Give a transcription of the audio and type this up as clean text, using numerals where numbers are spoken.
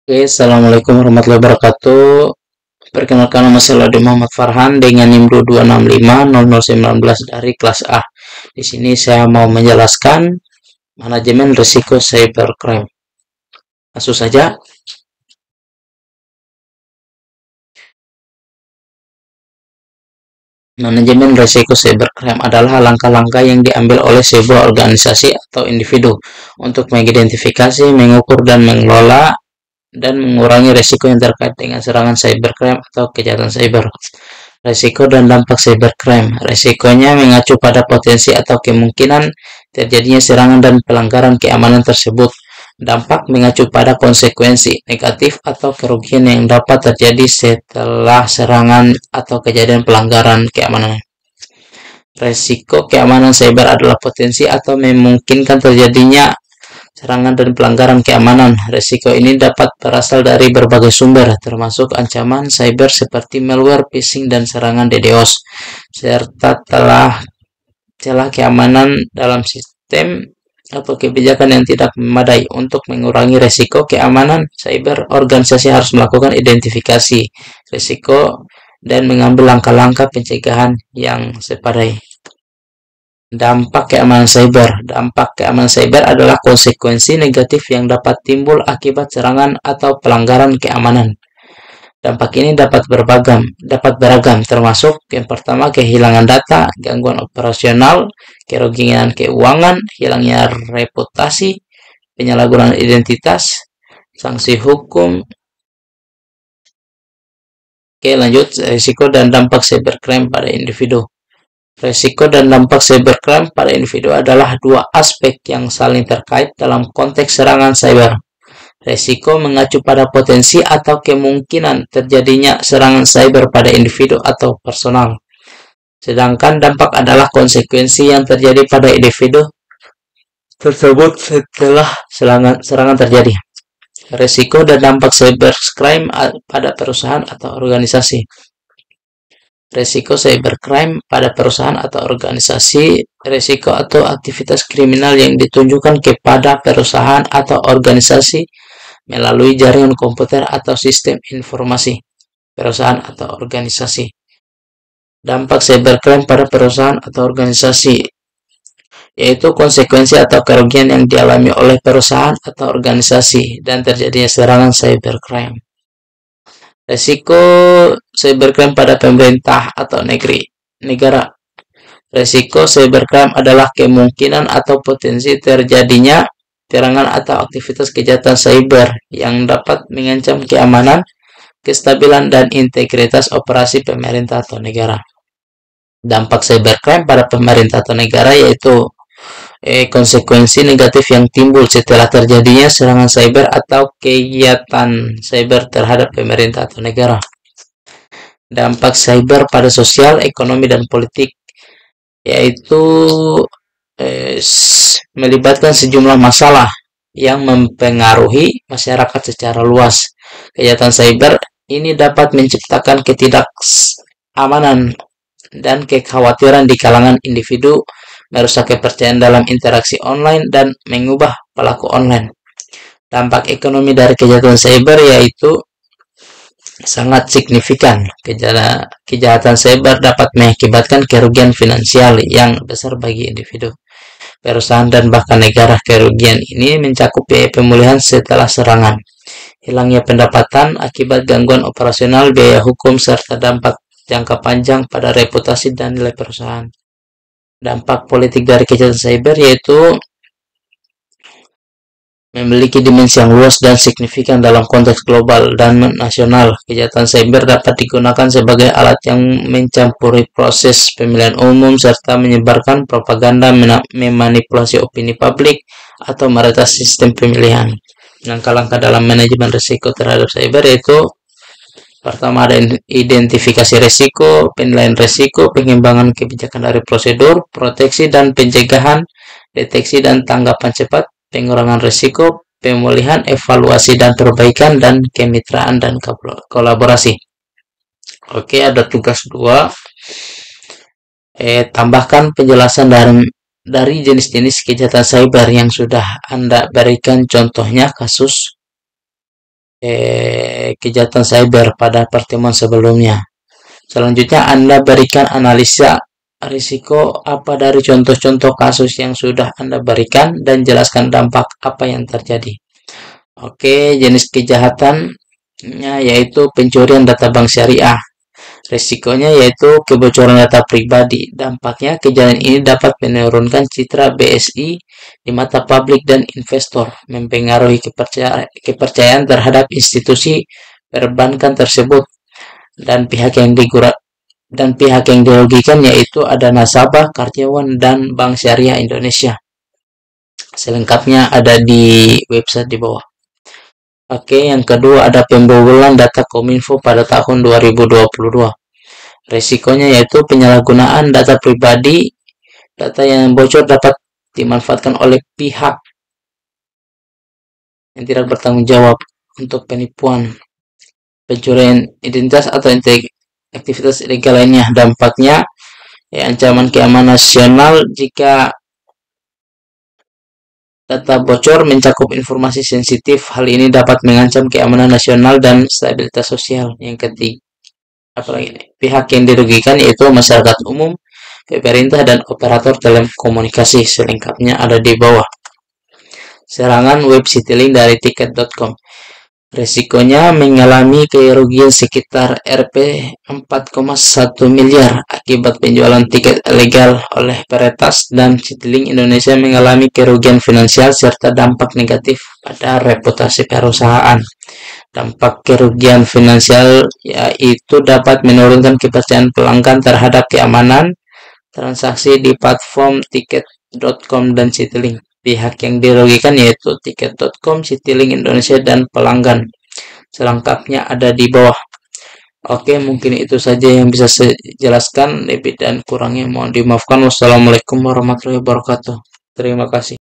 Oke, Assalamualaikum warahmatullahi wabarakatuh. Perkenalkan, nama saya Laude Muhammad Farhan dengan NIM 22650019 dari kelas A. Di sini saya mau menjelaskan manajemen risiko cybercrime. Langsung saja. Manajemen risiko cybercrime adalah langkah-langkah yang diambil oleh sebuah organisasi atau individu untuk mengidentifikasi, mengukur, dan mengelola dan mengurangi risiko yang terkait dengan serangan cybercrime atau kejahatan cyber. Risiko dan dampak cybercrime. Risikonya mengacu pada potensi atau kemungkinan terjadinya serangan dan pelanggaran keamanan tersebut. Dampak mengacu pada konsekuensi negatif atau kerugian yang dapat terjadi setelah serangan atau kejadian pelanggaran keamanan. Risiko keamanan cyber adalah potensi atau memungkinkan terjadinya serangan dan pelanggaran keamanan. Risiko ini dapat berasal dari berbagai sumber, termasuk ancaman cyber seperti malware, phishing, dan serangan DDoS, serta celah keamanan dalam sistem atau kebijakan yang tidak memadai. Untuk mengurangi risiko keamanan cyber, organisasi harus melakukan identifikasi risiko dan mengambil langkah-langkah pencegahan yang sepadai. Dampak keamanan cyber. Dampak keamanan cyber adalah konsekuensi negatif yang dapat timbul akibat serangan atau pelanggaran keamanan. Dampak ini dapat beragam, termasuk yang pertama kehilangan data, gangguan operasional, kerugian keuangan, hilangnya reputasi, penyalahgunaan identitas, sanksi hukum. Oke, lanjut, risiko dan dampak cybercrime pada individu. Risiko dan dampak cybercrime pada individu adalah dua aspek yang saling terkait dalam konteks serangan cyber. Risiko mengacu pada potensi atau kemungkinan terjadinya serangan cyber pada individu atau personal. Sedangkan dampak adalah konsekuensi yang terjadi pada individu tersebut setelah serangan terjadi. Risiko dan dampak cybercrime pada perusahaan atau organisasi. Risiko cybercrime pada perusahaan atau organisasi. Risiko atau aktivitas kriminal yang ditunjukkan kepada perusahaan atau organisasi melalui jaringan komputer atau sistem informasi perusahaan atau organisasi. Dampak cybercrime pada perusahaan atau organisasi, yaitu konsekuensi atau kerugian yang dialami oleh perusahaan atau organisasi dan terjadinya serangan cybercrime. Risiko cybercrime pada pemerintah atau negara. Risiko cybercrime adalah kemungkinan atau potensi terjadinya serangan atau aktivitas kejahatan cyber yang dapat mengancam keamanan, kestabilan, dan integritas operasi pemerintah atau negara. Dampak cybercrime pada pemerintah atau negara yaitu konsekuensi negatif yang timbul setelah terjadinya serangan cyber atau kegiatan cyber terhadap pemerintah atau negara. Dampak cyber pada sosial, ekonomi, dan politik yaitu melibatkan sejumlah masalah yang mempengaruhi masyarakat secara luas. Kejahatan cyber ini dapat menciptakan ketidakamanan dan kekhawatiran di kalangan individu, merusak kepercayaan dalam interaksi online, dan mengubah pelaku online. Dampak ekonomi dari kejahatan cyber yaitu sangat signifikan. Kejahatan cyber dapat mengakibatkan kerugian finansial yang besar bagi individu, perusahaan, dan bahkan negara. Kerugian ini mencakup biaya pemulihan setelah serangan, hilangnya pendapatan akibat gangguan operasional, biaya hukum, serta dampak jangka panjang pada reputasi dan nilai perusahaan. Dampak politik dari kejahatan cyber yaitu memiliki dimensi yang luas dan signifikan dalam konteks global dan nasional. Kejahatan cyber dapat digunakan sebagai alat yang mencampuri proses pemilihan umum serta menyebarkan propaganda, memanipulasi opini publik, atau meretas sistem pemilihan. Langkah-langkah dalam manajemen risiko terhadap cyber yaitu pertama ada identifikasi risiko, penilaian risiko, pengembangan kebijakan dari prosedur, proteksi dan pencegahan, deteksi dan tanggapan cepat, pengurangan risiko, pemulihan, evaluasi dan perbaikan, dan kemitraan dan kolaborasi. Oke, ada tugas 2. Tambahkan penjelasan dari jenis-jenis kejahatan cyber yang sudah Anda berikan contohnya kasus kejahatan cyber pada pertemuan sebelumnya. Selanjutnya Anda berikan analisa risiko apa dari contoh-contoh kasus yang sudah Anda berikan dan jelaskan dampak apa yang terjadi. Oke, jenis kejahatannya yaitu pencurian data bank syariah. Risikonya yaitu kebocoran data pribadi. Dampaknya, kejadian ini dapat menurunkan citra BSI di mata publik dan investor, mempengaruhi kepercayaan terhadap institusi perbankan tersebut, dan pihak yang dirugikan yaitu ada nasabah, karyawan, dan Bank Syariah Indonesia. Selengkapnya ada di website di bawah. Oke, yang kedua ada pembobolan data Kominfo pada tahun 2022. Risikonya yaitu penyalahgunaan data pribadi. Data yang bocor dapat dimanfaatkan oleh pihak yang tidak bertanggung jawab untuk penipuan, pencurian identitas atau aktivitas ilegal lainnya. Dampaknya ancaman keamanan nasional jika data bocor mencakup informasi sensitif. Hal ini dapat mengancam keamanan nasional dan stabilitas sosial. Yang ketiga, apalagi pihak yang dirugikan yaitu masyarakat umum, pemerintah, dan operator telekomunikasi. Selengkapnya ada di bawah. Serangan web Citylink dari tiket.com. Risikonya mengalami kerugian sekitar Rp 4,1 miliar akibat penjualan tiket ilegal oleh peretas, dan Citylink Indonesia mengalami kerugian finansial serta dampak negatif pada reputasi perusahaan. Dampak kerugian finansial yaitu dapat menurunkan kepercayaan pelanggan terhadap keamanan transaksi di platform tiket.com dan Citylink. Pihak yang dirugikan yaitu tiket.com, Citylink Indonesia, dan pelanggan. Selengkapnya ada di bawah. Oke, mungkin itu saja yang bisa saya jelaskan. Lebih dan kurangnya mohon dimaafkan. Wassalamualaikum warahmatullahi wabarakatuh. Terima kasih.